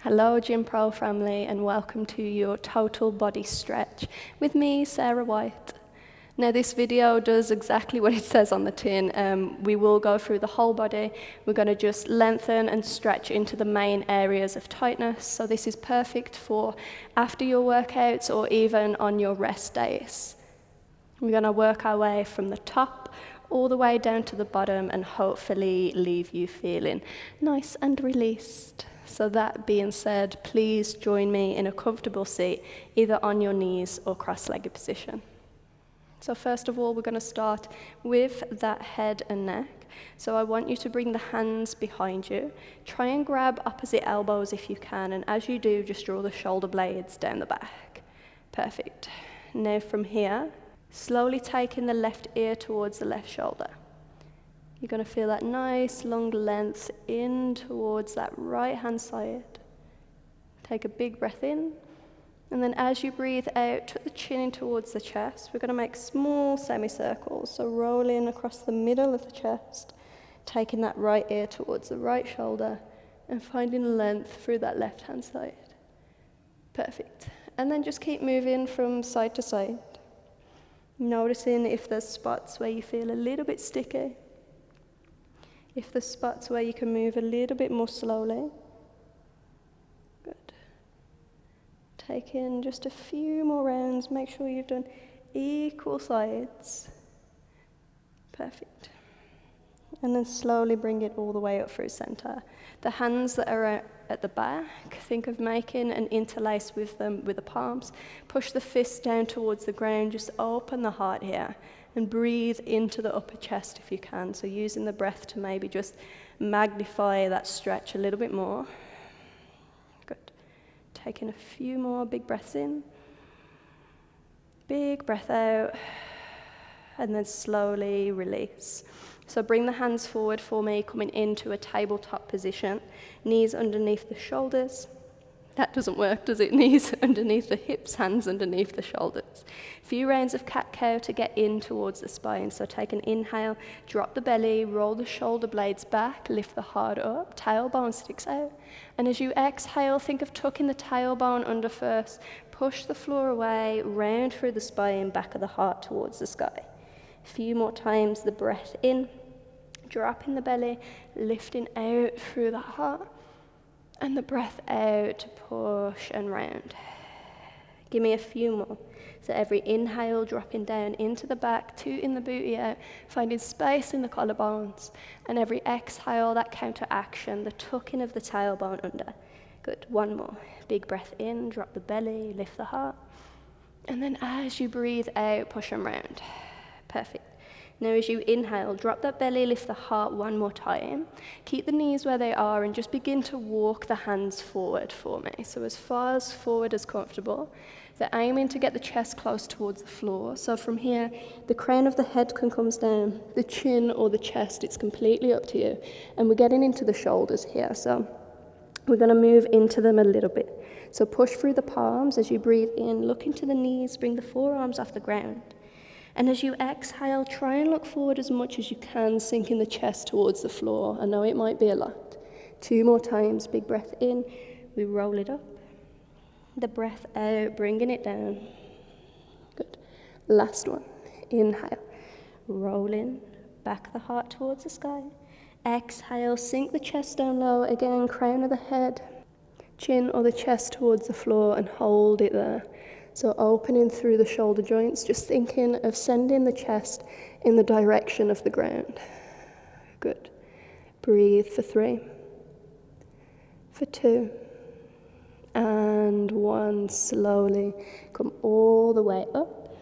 Hello GymPro family, and welcome to your total body stretch with me, Sarah White. Now this video does exactly what it says on the tin. We will go through the whole body. We're going to just lengthen and stretch into the main areas of tightness. So this is perfect for after your workouts or even on your rest days. We're going to work our way from the top all the way down to the bottom and hopefully leave you feeling nice and released. So that being said, please join me in a comfortable seat, either on your knees or cross-legged position. So first of all, we're going to start with that head and neck. So I want you to bring the hands behind you. Try and grab opposite elbows if you can, and as you do, just draw the shoulder blades down the back. Perfect. Now from here, slowly taking the left ear towards the left shoulder. You're going to feel that nice long length in towards that right hand side. Take a big breath in, and then as you breathe out, tuck the chin in towards the chest. We're going to make small semicircles, so rolling across the middle of the chest, taking that right ear towards the right shoulder and finding length through that left hand side. Perfect. And then just keep moving from side to side, noticing if there's spots where you feel a little bit sticky. If there's spots where you can move a little bit more slowly. Good. Take in just a few more rounds. Make sure you've done equal sides. Perfect. And then slowly bring it all the way up through center. The hands that are at the back, think of making an interlace with them with the palms. Push the fists down towards the ground. Just open the heart here. And breathe into the upper chest if you can. So using the breath to maybe just magnify that stretch a little bit more. Good. Taking a few more big breaths in. Big breath out. And then slowly release. So bring the hands forward for me, coming into a tabletop position. Knees underneath the shoulders. That doesn't work, does it? Knees underneath the hips, hands underneath the shoulders. A few rounds of cat-cow to get in towards the spine. So take an inhale, drop the belly, roll the shoulder blades back, lift the heart up, tailbone sticks out. And as you exhale, think of tucking the tailbone under first. Push the floor away, round through the spine, back of the heart towards the sky. A few more times, the breath in, dropping the belly, lifting out through the heart. And the breath out to push and round. Give me a few more. So every inhale, dropping down into the back, tooting the booty out, finding space in the collarbones. And every exhale, that counteraction, the tucking of the tailbone under. Good, one more. Big breath in, drop the belly, lift the heart. And then as you breathe out, push and round. Perfect. Now as you inhale, drop that belly, lift the heart one more time. Keep the knees where they are and just begin to walk the hands forward for me. So as far as forward as comfortable. They're aiming to get the chest close towards the floor. So from here, the crown of the head can come down, the chin or the chest, it's completely up to you. And we're getting into the shoulders here. So we're going to move into them a little bit. So push through the palms as you breathe in, look into the knees, bring the forearms off the ground. And as you exhale, try and look forward as much as you can, sinking the chest towards the floor. I know it might be a lot. 2 more times, big breath in, we roll it up. The breath out, bringing it down. Good. Last one, inhale, roll in, back the heart towards the sky. Exhale, sink the chest down low, again, crown of the head, chin or the chest towards the floor, and hold it there. So opening through the shoulder joints, just thinking of sending the chest in the direction of the ground. Good. Breathe for 3, for 2, and 1. Slowly come all the way up.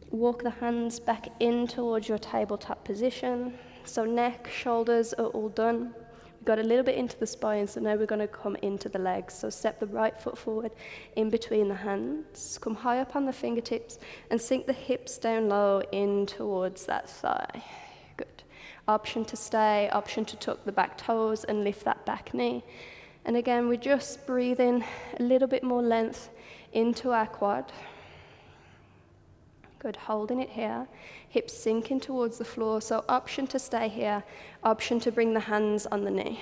Walk the hands back in towards your tabletop position. So neck, shoulders are all done. We got a little bit into the spine, so now we're going to come into the legs. So step the right foot forward in between the hands. Come high up on the fingertips and sink the hips down low in towards that thigh. Good. Option to stay, option to tuck the back toes and lift that back knee. And again, we're just breathing a little bit more length into our quad. Good, holding it here. Hips sinking towards the floor. So option to stay here, option to bring the hands on the knee.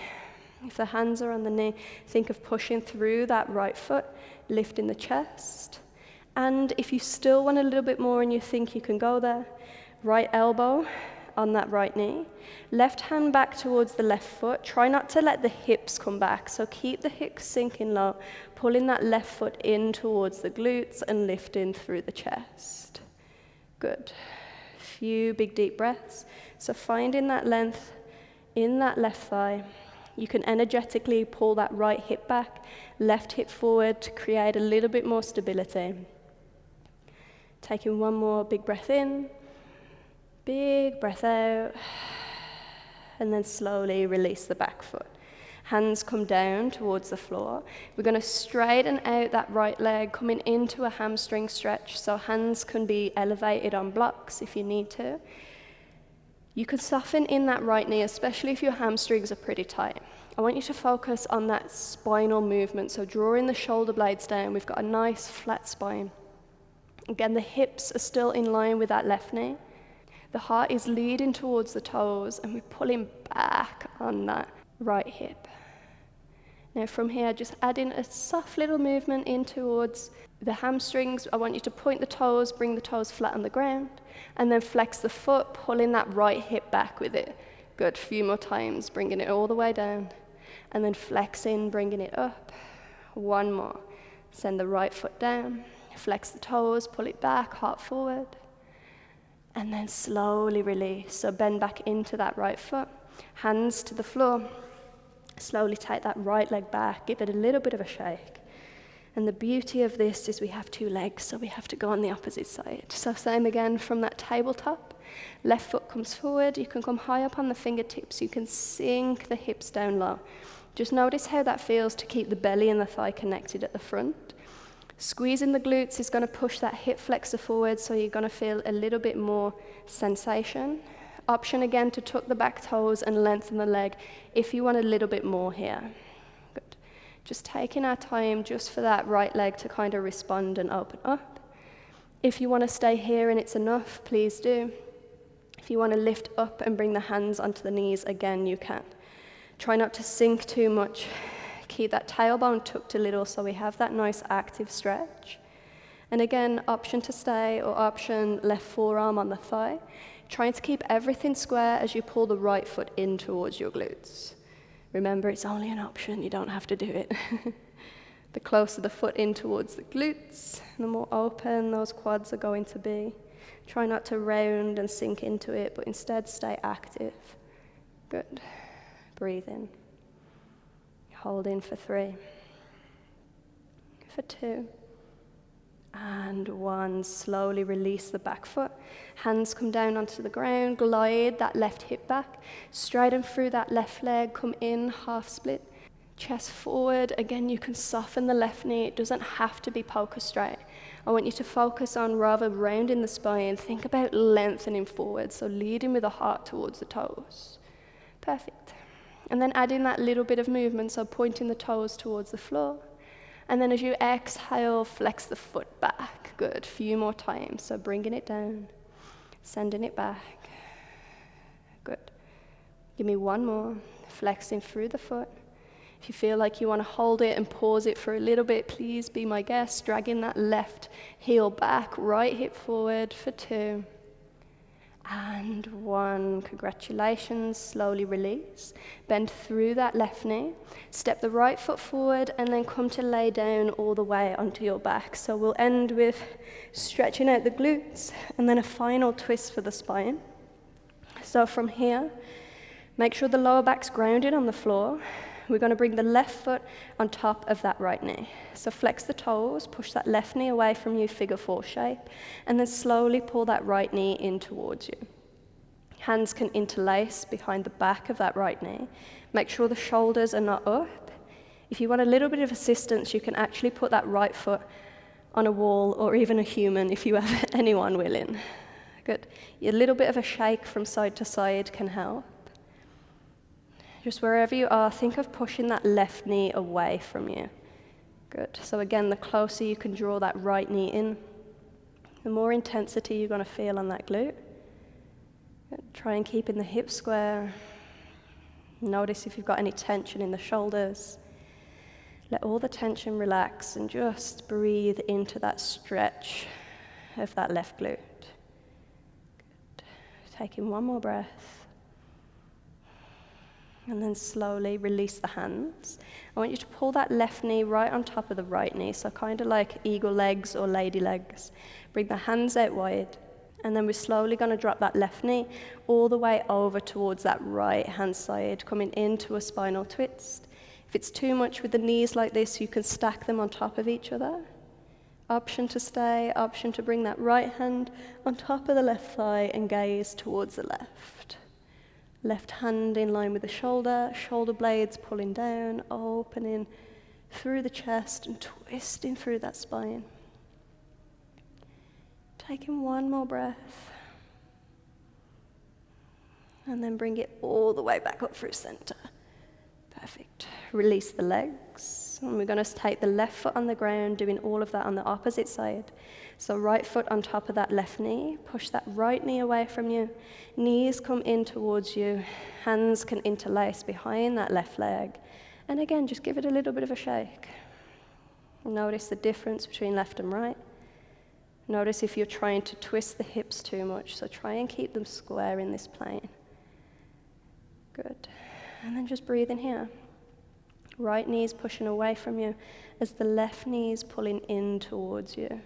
If the hands are on the knee, think of pushing through that right foot, lifting the chest. And if you still want a little bit more and you think you can go there, right elbow on that right knee, left hand back towards the left foot. Try not to let the hips come back, so keep the hips sinking low, pulling that left foot in towards the glutes and lifting through the chest. Good. Few big deep breaths. So finding that length in that left thigh. You can energetically pull that right hip back, left hip forward to create a little bit more stability. Taking one more big breath in, big breath out, and then slowly release the back foot. Hands come down towards the floor. We're going to straighten out that right leg, coming into a hamstring stretch, so hands can be elevated on blocks if you need to. You can soften in that right knee, especially if your hamstrings are pretty tight. I want you to focus on that spinal movement, so drawing the shoulder blades down. We've got a nice flat spine. Again, the hips are still in line with that left knee. The heart is leading towards the toes, and we're pulling back on that right hip. Now from here, just add in a soft little movement in towards the hamstrings. I want you to point the toes, bring the toes flat on the ground, and then flex the foot, pulling that right hip back with it. Good, a few more times, bringing it all the way down, and then flexing, bringing it up. One more. Send the right foot down, flex the toes, pull it back, heart forward, and then slowly release. So bend back into that right foot, hands to the floor. Slowly take that right leg back, give it a little bit of a shake. And the beauty of this is we have two legs, so we have to go on the opposite side. So same again from that tabletop. Left foot comes forward, you can come high up on the fingertips, you can sink the hips down low. Just notice how that feels to keep the belly and the thigh connected at the front. Squeezing the glutes is going to push that hip flexor forward, so you're going to feel a little bit more sensation. Option again to tuck the back toes and lengthen the leg if you want a little bit more here. Good. Just taking our time just for that right leg to kind of respond and open up. If you want to stay here and it's enough, please do. If you want to lift up and bring the hands onto the knees, again, you can. Try not to sink too much. Keep that tailbone tucked a little so we have that nice active stretch. And again, option to stay or option left forearm on the thigh. Trying to keep everything square as you pull the right foot in towards your glutes. Remember, it's only an option, you don't have to do it. The closer the foot in towards the glutes, the more open those quads are going to be. Try not to round and sink into it, but instead stay active. Good. Breathe in. Hold in for 3. For 2. And 1, slowly release the back foot. Hands come down onto the ground, glide that left hip back, straighten through that left leg, come in, half split, chest forward. Again, you can soften the left knee, it doesn't have to be poker straight. I want you to focus on rather rounding the spine, think about lengthening forward, so leading with the heart towards the toes. Perfect. And then add in that little bit of movement, so pointing the toes towards the floor. And then as you exhale, flex the foot back. Good, few more times. So bringing it down, sending it back. Good. Give me one more, flexing through the foot. If you feel like you want to hold it and pause it for a little bit, please be my guest. Dragging that left heel back, right hip forward for 2. And 1, congratulations, slowly release. Bend through that left knee, step the right foot forward, and then come to lay down all the way onto your back. So we'll end with stretching out the glutes, and then a final twist for the spine. So from here, make sure the lower back's grounded on the floor. We're going to bring the left foot on top of that right knee. So flex the toes, push that left knee away from you, figure 4 shape, and then slowly pull that right knee in towards you. Hands can interlace behind the back of that right knee. Make sure the shoulders are not up. If you want a little bit of assistance, you can actually put that right foot on a wall or even a human if you have anyone willing. Good. A little bit of a shake from side to side can help. Just wherever you are, think of pushing that left knee away from you. Good. So again, the closer you can draw that right knee in, the more intensity you're going to feel on that glute. Good. Try and keep in the hips square. Notice if you've got any tension in the shoulders. Let all the tension relax and just breathe into that stretch of that left glute. Good. Taking one more breath. And then slowly release the hands. I want you to pull that left knee right on top of the right knee, so kind of like eagle legs or lady legs. Bring the hands out wide. And then we're slowly going to drop that left knee all the way over towards that right hand side, coming into a spinal twist. If it's too much with the knees like this, you can stack them on top of each other. Option to stay, option to bring that right hand on top of the left thigh and gaze towards the left. Left hand in line with the shoulder blades pulling down, opening through the chest and twisting through that spine. Taking one more breath. And then bring it all the way back up through center. Perfect. Release the legs. And we're going to take the left foot on the ground, doing all of that on the opposite side. So right foot on top of that left knee. Push that right knee away from you. Knees come in towards you. Hands can interlace behind that left leg. And again, just give it a little bit of a shake. Notice the difference between left and right. Notice if you're trying to twist the hips too much. So try and keep them square in this plane. Good. And then just breathe in here. Right knee's pushing away from you as the left knee's pulling in towards you.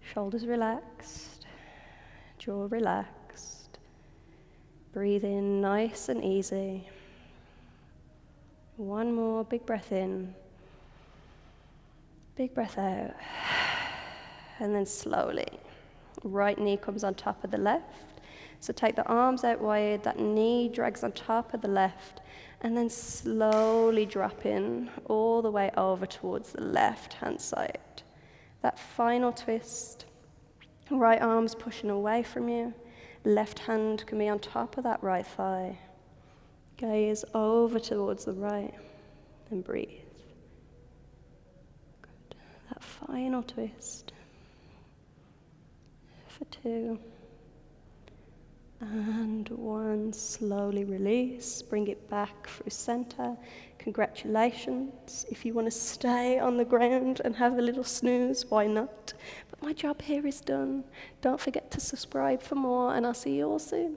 Shoulders relaxed, jaw relaxed. Breathe in nice and easy. One more big breath in. Big breath out. And then slowly, right knee comes on top of the left. So take the arms out wide, that knee drags on top of the left, and then slowly drop in all the way over towards the left-hand side. That final twist, right arm's pushing away from you, left hand can be on top of that right thigh. Gaze over towards the right, and breathe. Good. That final twist. For 2. And 1, slowly release, bring it back through center. Congratulations. If you want to stay on the ground and have a little snooze, why not? But my job here is done. Don't forget to subscribe for more, and I'll see you all soon.